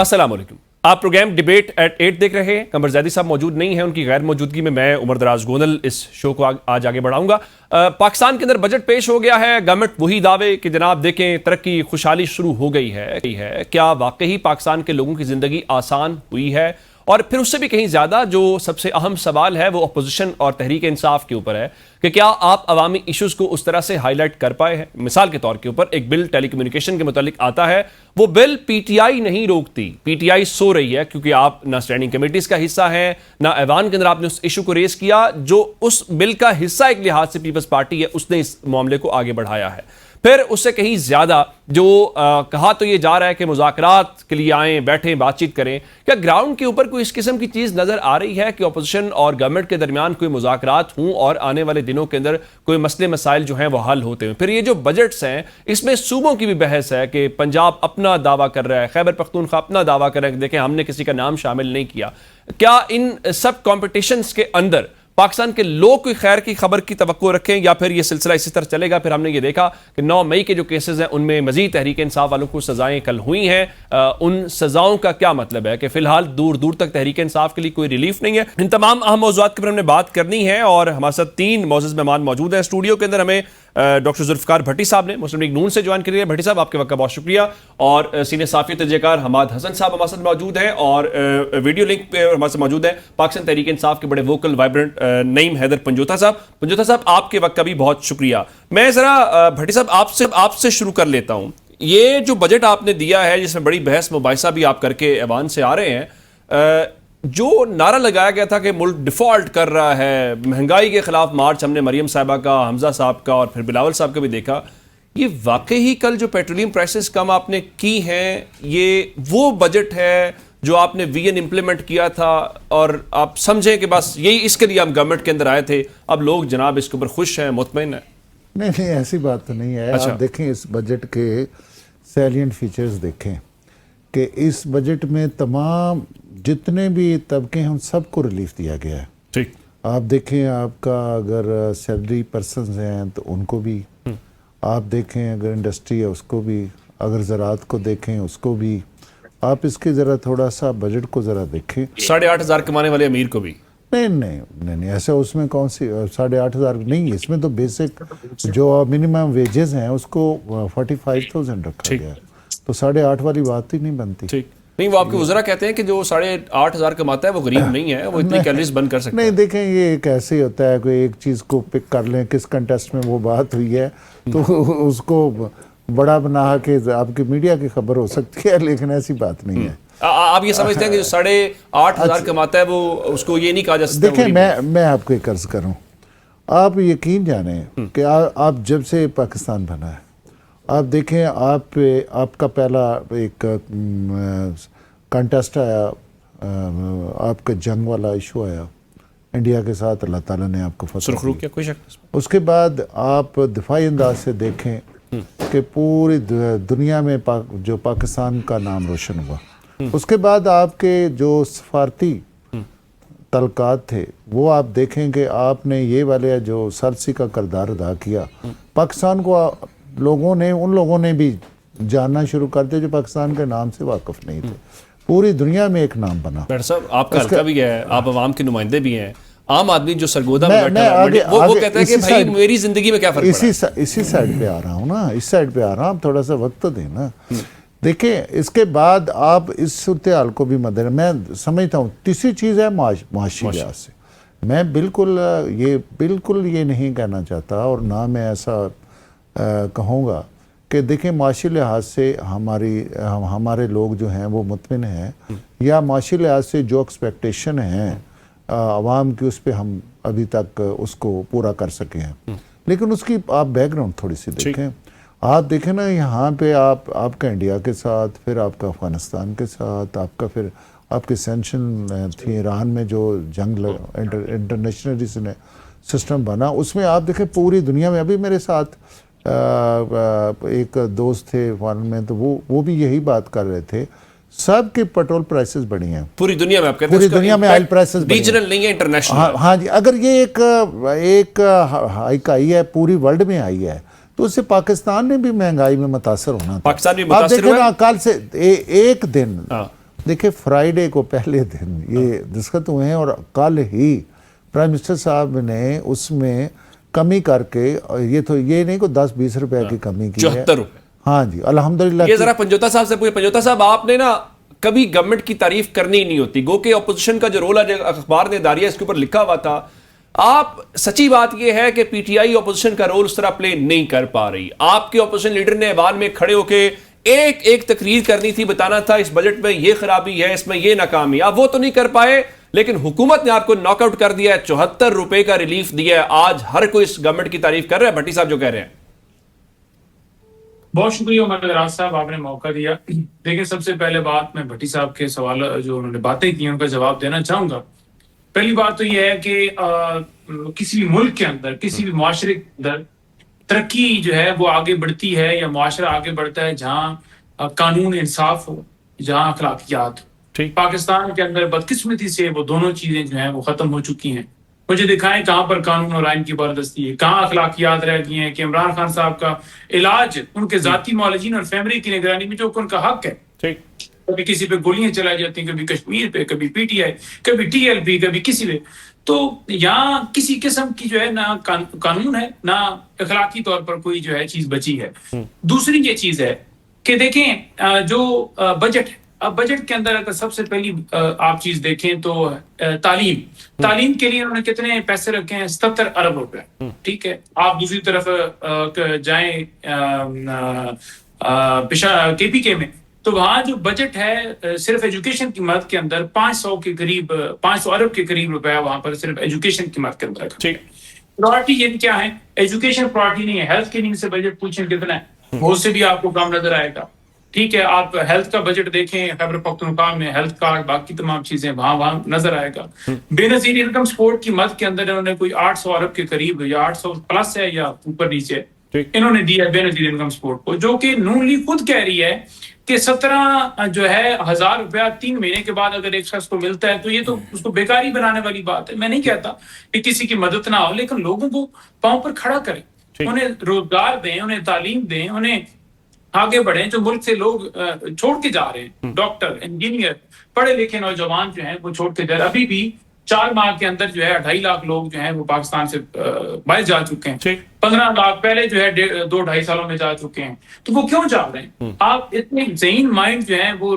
अस्सलाम वालेकुम। आप प्रोग्राम डिबेट एट 8 देख रहे हैं। कमर ज़ैदी साहब मौजूद नहीं है, उनकी गैर मौजूदगी में मैं उमर दराज गोंदल इस शो को आज आगे बढ़ाऊंगा। पाकिस्तान के अंदर बजट पेश हो गया है। गवर्नमेंट वही दावे कि जनाब देखें तरक्की खुशहाली शुरू हो गई है। क्या वाकई पाकिस्तान के लोगों की ज़िंदगी आसान हुई है? और फिर उससे भी कहीं ज़्यादा जो सबसे अहम सवाल है वो अपोजिशन और तहरीक इंसाफ के ऊपर है कि क्या आप अवामी इश्यूज़ को उस तरह से हाईलाइट कर पाए हैं। मिसाल के तौर के ऊपर एक बिल टेलीकम्युनिकेशन के मुतालिक आता है, वो बिल पीटीआई नहीं रोकती, पीटीआई सो रही है क्योंकि आप ना स्टैंडिंग कमेटीज़ का हिस्सा हैं, ना ऐवान के अंदर आपने उस इशू को रेस किया। जो उस बिल का हिस्सा एक लिहाज से पीपल्स पार्टी है, उसने इस मामले को आगे बढ़ाया है। फिर उससे कहीं ज्यादा जो कहा तो ये जा रहा है कि मुज़ाकरात के लिए आएं, बैठें, बातचीत करें। क्या ग्राउंड के ऊपर कोई इस किस्म की चीज नजर आ रही है कि अपोजिशन और गवर्नमेंट के दरमियान कोई मुज़ाकरात हों और आने वाले दिनों के अंदर कोई मसले मसाइल जो हैं वो हल होते हैं? फिर ये जो बजट्स हैं इसमें सूबों की भी बहस है कि पंजाब अपना दावा कर रहा है, खैबर पख्तूनख्वा अपना दावा कर रहा है कि देखें हमने किसी का नाम शामिल नहीं किया। क्या इन सब कॉम्पिटिशन्स के अंदर पाकिस्तान के लोग कोई खैर की खबर की तवक्को रखें या फिर यह सिलसिला इसी तरह चलेगा? फिर हमने ये देखा कि 9 मई के जो केसेस हैं उनमें मजीद तहरीक इंसाफ वालों को सजाएं कल हुई हैं। उन सजाओं का क्या मतलब है कि फिलहाल दूर दूर तक तहरीक इंसाफ के लिए कोई रिलीफ नहीं है। इन तमाम अहम मौज़ूआत के ऊपर हमने बात करनी है और हमारे साथ 3 मौजूद मेहमान मौजूद हैं स्टूडियो के अंदर। हमें डॉक्टर जुल्फ़िकार भट्टी साहब ने मुस्लिम लीग नून से ज्वाइन करिए। भट्टी साहब आपके वक्त का बहुत शुक्रिया। और सीनियर साफ़ी तजज़ियाकार हमाद हसन साहब हमारे साथ मौजूद हैं और वीडियो लिंक पे हमारे साथ मौजूद हैं पाकिस्तान तहरीक इंसाफ के बड़े वोकल वाइब्रेंट नईम हैदर पंजोता साहब। पंजोता साहब आपके वक्त का भी बहुत शुक्रिया। मैं ज़रा भट्टी साहब आपसे शुरू कर लेता हूँ। ये जो बजट आपने दिया है जिसमें बड़ी बहस मुबाहिसा भी आप करके ऐवान से आ रहे हैं, जो नारा लगाया गया था कि मुल्क डिफॉल्ट कर रहा है, महंगाई के खिलाफ मार्च हमने मरियम साहिबा का, हमजा साहब का और फिर बिलावल साहब का भी देखा। ये वाकई ही कल जो पेट्रोलियम प्राइसेस कम आपने की हैं, ये वो बजट है जो आपने वीएन इंप्लीमेंट किया था और आप समझें कि बस यही इसके लिए हम गवर्नमेंट के अंदर आए थे, अब लोग जनाब इसके ऊपर खुश हैं, मुतमईन हैं? नहीं, ऐसी बात तो नहीं है। अच्छा। आप देखें इस बजट के सैलिएंट फीचर्स देखें कि इस बजट में तमाम जितने भी तबके हैं उन सबको रिलीफ दिया गया है। ठीक। आप देखें, आपका अगर सैलरी पर्सनस हैं तो उनको भी, आप देखें अगर इंडस्ट्री है उसको भी, अगर ज़राअत को देखें उसको भी। आप इसके ज़रा थोड़ा सा बजट को ज़रा देखें। 8,500 कमाने वाले अमीर को भी? नहीं, ऐसा उसमें कौन सी 8,500 नहीं, इसमें तो बेसिक जो मिनिमम वेजेस हैं उसको 45,000 रखा गया है, तो 8,500 वाली बात ही नहीं बनती। ठीक नहीं, वो आपके वज़रा कहते हैं कि जो 8,500 कमाता है वो गरीब नहीं है, वो इतनी कैलोरीज बर्न कर सकता है। नहीं, देखें ये कैसे ही होता है, कोई एक चीज़ को पिक कर लें, किस कंटेस्ट में वो बात हुई है तो उसको बड़ा बना के आपकी मीडिया की खबर हो सकती है, लेकिन ऐसी बात नहीं है। आप ये समझते हैं कि जो 8,500 कमाता है वो उसको ये नहीं कहा जा सकता? देखिए, मैं आपको एक अर्ज करूं, आप यकीन जाने कि आप जब से पाकिस्तान बना है, आप देखें आपका पहला एक कंटेस्ट आया, आपका जंग वाला इशू आया इंडिया के साथ, अल्लाह ताला ने आपको फतह दी। कोई शक। उसके बाद आप दिफाई अंदाज से देखें कि पूरी दुनिया में जो पाकिस्तान का नाम रोशन हुआ। उसके बाद आपके जो सफारती तलकात थे वो आप देखें कि आपने ये वाले जो सरसी का किरदार अदा किया। पाकिस्तान को उन लोगों ने भी जानना शुरू कर दिया जो पाकिस्तान के नाम से वाकिफ नहीं थे। पूरी दुनिया में एक नाम बना। डॉक्टर साहब, आपका हल्का भी है, आप अवाम के नुमाइंदे भी हैं। आम आदमी जो सरगोदा में बैठा है वो कहता है कि भाई मेरी जिंदगी में क्या फर्क पड़ा है? इसी साइड पे आ रहा हूँ ना, इस साइड पे आ रहा हूँ, थोड़ा सा वक्त तो देना। देखिए, इसके बाद आप इस सूरत हाल को भी मदद, मैं समझता हूँ तीसरी चीज़ है माशी लिहाज से। मैं बिल्कुल ये नहीं कहना चाहता और ना मैं ऐसा कहूँगा कि देखिए माशी लिहाज से हमारे लोग जो हैं वो मुतमिन हैं, या माशी लिहाज से जो एक्सपेक्टेशन हैं आवाम की, उस पर हम अभी तक उसको पूरा कर सके हैं। लेकिन उसकी आप बैकग्राउंड थोड़ी सी देखें। आप देखें ना, यहाँ पे आपका इंडिया के साथ, फिर आपका अफगानिस्तान के साथ, फिर आपके सैंक्शन थी ईरान में, जो जंग इंटरनेशनल सिस्टम बना, उसमें आप देखें पूरी दुनिया में। अभी मेरे साथ एक दोस्त थे अफगान में, तो वो भी यही बात कर रहे थे, सब के पेट्रोल प्राइसेस बढ़ी हैं पूरी दुनिया में। आप कहते हैं पूरी दुनिया में ऑयल प्राइसेस रीजनल नहीं है, इंटरनेशनल। हाँ जी, अगर ये एक हाइक आई है, पूरी वर्ल्ड में आई है, तो उससे पाकिस्तान ने भी महंगाई में मुतासर होना था। पाकिस्तान भी मुतासर हुआ है। कल से एक दिन देखिए फ्राइडे को पहले दिन ये दस्तखत हुए हैं और कल ही प्राइम मिनिस्टर साहब ने उसमें कमी करके, ये तो ये नहीं को 10-20 रुपए की कमी की है, 74 रुपए। हाँ जी अल्हम्दुलिल्लाह। ये जरा पंजोता साहब से पूछे, पंजोता साहब आपने ना कभी गवर्नमेंट की तारीफ करनी ही नहीं होती, गो के ऑपोजिशन का जो रोल है अखबार ने दारिया इसके ऊपर लिखा हुआ था, आप सच्ची बात यह है कि पीटीआई ऑपोजिशन का रोल उस तरह प्ले नहीं कर पा रही। आपके ऑपोजिशन लीडर ने ऐवान में खड़े होके एक एक तकरीर करनी थी, बताना था इस बजट में ये खराबी है, इसमें ये नाकामी, आप वो तो नहीं कर पाए, लेकिन हुकूमत ने आपको नॉकआउट कर दिया है, 74 रुपए का रिलीफ दिया है। आज हर कोई इस गवर्नमेंट की तारीफ कर रहा है, भट्टी साहब जो कह रहे हैं। बहुत शुक्रिया उमरदराज साहब, आपने मौका दिया। देखिए सबसे पहले बात, मैं भट्टी साहब के सवाल जो उन्होंने बातें की उनका जवाब देना चाहूंगा। पहली बात तो यह है कि किसी भी मुल्क के अंदर, किसी भी मुआशरे के अंदर तरक्की जो है वो आगे बढ़ती है या मुआशरा आगे बढ़ता है जहाँ कानून इंसाफ हो, जहाँ अखलाकियात हो। पाकिस्तान के अंदर बदकिस्मती से वो दोनों चीजें जो हैं वो खत्म हो चुकी हैं। मुझे दिखाएं कहां पर कानून और आइन की बारदस्ती है, कहां अखलाकियात रह गई हैं कि इमरान खान साहब का इलाज उनके जाती मौलजीन और फैमिली की निगरानी में जो उनका हक है, कभी किसी पे गोलियां चलाई जाती हैं, कभी कश्मीर पे, कभी पीटीआई, कभी टीएलपी, कभी किसी पे, तो यहाँ किसी किस्म की जो है ना कानून है ना अखलाकी तौर पर कोई जो है चीज बची है। दूसरी ये चीज है कि देखें जो बजट है, अब बजट के अंदर अगर सबसे पहली आप चीज देखें तो तालीम के लिए उन्होंने कितने पैसे रखे हैं, 77 अरब रुपए। ठीक है, आप दूसरी तरफ जाएं केपीके में, तो वहां जो बजट है सिर्फ एजुकेशन की मदद के अंदर 500 के करीब, 500 अरब के करीब रुपया वहां पर सिर्फ एजुकेशन की मदद के अंदर। प्रायोरिटी ये क्या है, एजुकेशन प्रायोरिटी नहीं है। हेल्थ के लिए से बजट पूछें कितना है, वो से भी आपको कम नजर आएगा। ठीक है, आप हेल्थ का बजट देखें, खैबर पख्तूनख्वा में हेल्थ कार्ड, बाकी तमाम चीजें वहां नजर आएगा। बेनजीर इनकम सपोर्ट की मदद के अंदर इन्होंने कोई 800 अरब के करीब, या 800 प्लस है या ऊपर नीचे, इन्होंने दिया बेनजीर इनकम सपोर्ट को, जो कि नून लीग खुद कह रही है कि 17 जो है 1000 रुपया 3 महीने के बाद अगर एक शख्स को मिलता है तो ये तो उसको बेकारी बनाने वाली बात है। मैं नहीं कहता कि किसी की मदद ना हो, लेकिन लोगों को पांव पर खड़ा करें, उन्हें रोजगार दें, उन्हें तालीम दें, उन्हें आगे बढ़े। जो मुल्क से लोग छोड़ के जा रहे हैं, डॉक्टर, इंजीनियर, पढ़े लिखे नौजवान जो हैं वो छोड़ के जा रहे हैं। अभी भी 4 माह के अंदर जो है 2.5 लाख लोग जो हैं वो पाकिस्तान से बाहर जा चुके हैं। 15 लाख पहले जो है 2-2.5 सालों में जा चुके हैं। तो वो क्यों जा रहे हैं? आप इतने ज़हीन माइंड जो है वो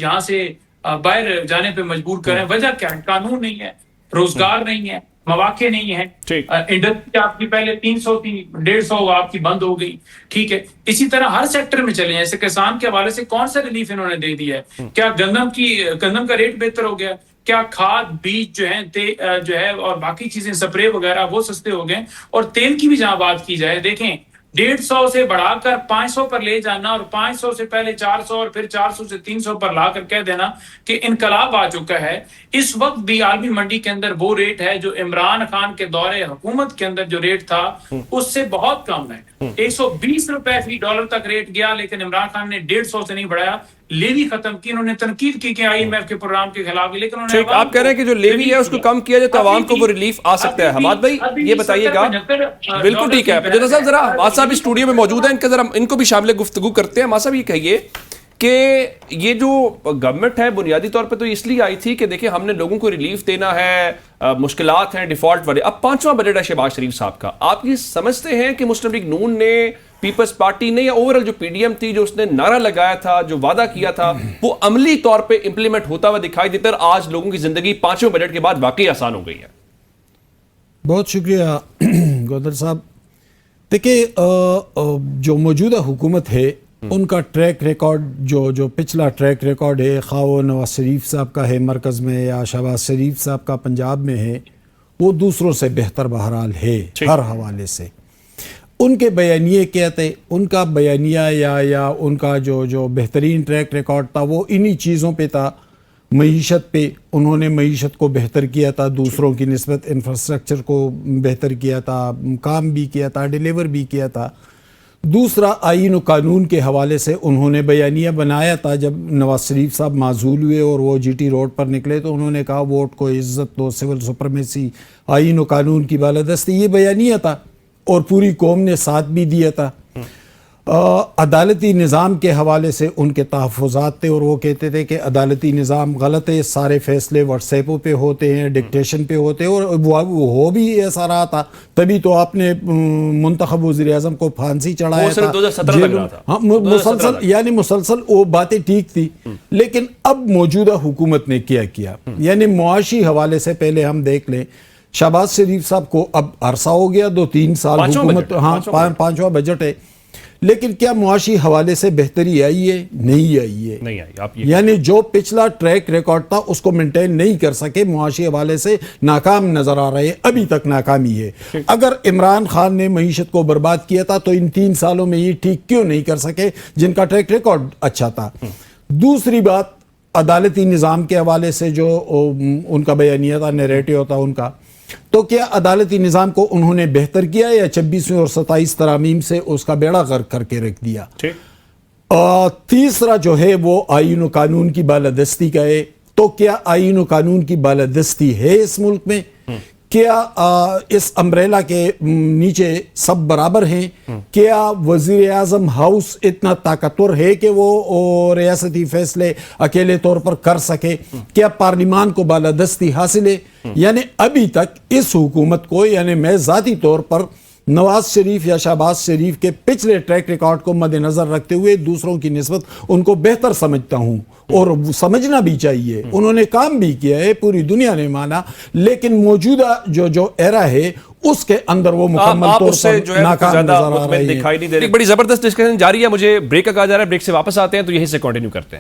यहाँ से बाहर जाने पे मजबूर करें। वजह क्या है? कानून नहीं है, रोजगार नहीं है, मौके नहीं है। इंडस्ट्री आपकी पहले 300 थी, 150 आपकी बंद हो गई। ठीक है, इसी तरह हर सेक्टर में चले। जैसे किसान के हवाले से कौन सा रिलीफ इन्होंने दे दिया है? क्या गंदम का रेट बेहतर हो गया? क्या खाद, बीज जो है जो है और बाकी चीजें, स्प्रे वगैरह वो सस्ते हो गए? और तेल की भी जहां बात की जाए, देखें 150 से बढ़ाकर 500 पर ले जाना और 500 से पहले 400 और फिर 400 से 300 पर लाकर कह देना कि इनकलाब आ चुका है। इस वक्त भी आलमी मंडी के अंदर वो रेट है जो इमरान खान के दौरे हुकूमत के अंदर जो रेट था उससे बहुत कम है। 120 रुपए फी डॉलर तक रेट गया, लेकिन इमरान खान ने 150 से नहीं बढ़ाया, लेवी खत्म की। उन्होंने तनकीद की कि IMF के प्रोग्राम के खिलाफ, लेकिन उन्होंने आप कह रहे हैं कि जो लेवी है उसको कम किया जाए तो आवाम को वो रिलीफ आ सकता है। हमाद भाई ये बताइएगा। बिल्कुल ठीक है, पंजोता साहब जरा हमाद साहब इस स्टूडियो में मौजूद है, जरा इनको भी शामिल गुफ्तगू करते हैं। हमाद साहब ये कहिए कि ये जो गवर्नमेंट है बुनियादी तौर पे तो इसलिए आई थी कि देखिए हमने लोगों को रिलीफ देना है, मुश्किलात हैं, डिफॉल्ट वाले। अब 5वां बजट है शहबाज शरीफ साहब का। आप ये समझते हैं कि मुस्लिम लीग नून ने, पीपल्स पार्टी ने, या ओवरऑल जो PDM थी, जो उसने नारा लगाया था, जो वादा किया था, वो अमली तौर पे इंप्लीमेंट होता हुआ दिखाई देता है? आज लोगों की जिंदगी 5वें बजट के बाद वाकई आसान हो गई है। बहुत शुक्रिया गौदर साहब। देखिए जो मौजूदा हुकूमत है उनका ट्रैक रिकॉर्ड, जो पिछला ट्रैक रिकॉर्ड है, खा वो नवाज शरीफ साहब का है मरकज़ में या शहबाज शरीफ साहब का पंजाब में है, वो दूसरों से बेहतर बहरहाल है हर हवाले से। उनके बयानिए क्या थे, उनका बयानिया या उनका जो बेहतरीन ट्रैक रिकॉर्ड था वो इन्हीं चीज़ों पे था। मईशत पे उन्होंने मईशत को बेहतर किया था, दूसरों की निस्बत इंफ्रास्ट्रक्चर को बेहतर किया था, काम भी किया था, डिलीवर भी किया था। दूसरा, आईन और कानून के हवाले से उन्होंने बयानिया बनाया था। जब नवाज शरीफ साहब माजूल हुए और वो GT रोड पर निकले तो उन्होंने कहा वोट को इज्जत दो, सिविल सुपरमेसी, आईन और कानून की बालादस्ती, ये बयानिया था और पूरी कौम ने साथ भी दिया था। अदालती निज़ाम के हवाले से उनके तहफ़्फ़ुज़ात थे और वो कहते थे कि अदालती निज़ाम गलत है, सारे फैसले व्हाट्सएपों पे होते हैं, डिक्टेशन पे होते हैं, और वो हो भी ऐसा रहा था। तभी तो आपने मुंतखब वज़ीर-ए-आज़म को फांसी चढ़ाया था, 2017 तक रहा था। हाँ, मुसलसल वो बातें ठीक थी। लेकिन अब मौजूदा हुकूमत ने क्या किया, यानी मुआशी हवाले से पहले हम देख लें, शहबाज शरीफ साहब को अब अरसा हो गया, 2-3 साल हुकूमत, हाँ, पांचवा बजट है, लेकिन क्या मुआशी हवाले से बेहतरी आई है? नहीं आई है, नहीं आई। आप यानी जो पिछला ट्रैक रिकॉर्ड था उसको मेंटेन नहीं कर सके, मुआशी हवाले से नाकाम नजर आ रहे हैं, अभी तक नाकामी है। अगर इमरान खान ने मईशत को बर्बाद किया था तो इन 3 सालों में ये ठीक क्यों नहीं कर सके जिनका ट्रैक रिकॉर्ड अच्छा था? दूसरी बात, अदालती निज़ाम के हवाले से जो उनका बयानिया था, नैरेटिव था उनका, तो क्या अदालती निज़ाम को उन्होंने बेहतर किया या 26वीं और 27 तरामीम से उसका बेड़ा गर्क करके रख दिया? तीसरा जो है वो आईन व कानून की बालादस्ती का है। तो क्या आईन व कानून की बालादस्ती है इस मुल्क में? क्या इस अम्ब्रेला के नीचे सब बराबर हैं? क्या वजीर आजम हाउस इतना ताकतवर है कि वो रियासती फैसले अकेले तौर पर कर सके? क्या पार्लिमान को बालादस्ती हासिल है? यानी अभी तक इस हुकूमत को, यानी मैं ज़ाती तौर पर नवाज शरीफ या शहबाज शरीफ के पिछले ट्रैक रिकॉर्ड को मद्देनजर रखते हुए दूसरों की निस्बत उनको बेहतर समझता हूं, और समझना भी चाहिए। उन्होंने काम भी किया है, पूरी दुनिया ने माना, लेकिन मौजूदा जो एरा है उसके अंदर वो मुकम्मल तौर पर नाकाम नजर आ रही है। दिखाई नहीं दे रही। एक बड़ी जबरदस्त डिस्कशन जारी है, मुझे ब्रेक का कहा जा रहा है, ब्रेक से वापस आते हैं तो यहीं से कंटिन्यू करते हैं।